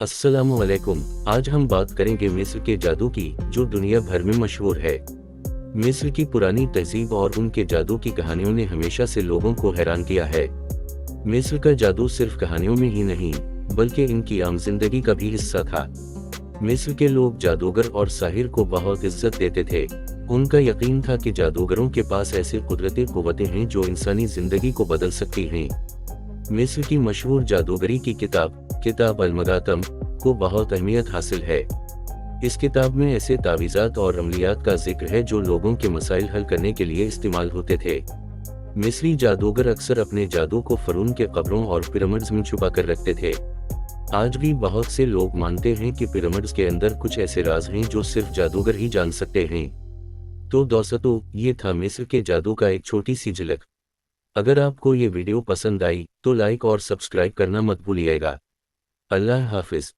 अस्सलामुअलैकुम। आज हम बात करेंगे मिस्र के जादू की, जो दुनिया भर में मशहूर है। मिस्र की पुरानी तहजीब और उनके जादू की कहानियों ने हमेशा से लोगों को हैरान किया है। मिस्र का जादू सिर्फ कहानियों में ही नहीं, बल्कि इनकी आम जिंदगी का भी हिस्सा था। मिस्र के लोग जादूगर और साहिर को बहुत इज्जत देते थे। उनका यकीन था कि जादूगरों के पास ऐसी कुदरती कुव्वतें हैं जो इंसानी जिंदगी को बदल सकती हैं। मिस्र की मशहूर जादूगरी की किताब अल-मगातम को बहुत अहमियत हासिल है। इस किताब में ऐसे तावीज़ात और अमलियात का जिक्र है जो लोगों के मसाइल हल करने के लिए इस्तेमाल होते थे। मिस्री जादूगर अक्सर अपने जादू को फ़िरौन के कब्रों और पिरामिड्स में छुपा कर रखते थे। आज भी बहुत से लोग मानते हैं कि पिरामिड्स के अंदर कुछ ऐसे राज हैं जो सिर्फ जादूगर ही जान सकते हैं। तो दोस्तों, ये था मिस्र के जादू का एक छोटी सी झलक। अगर आपको ये वीडियो पसंद आई तो लाइक और सब्सक्राइब करना मत भूलिएगा। अल्लाह हाफिज।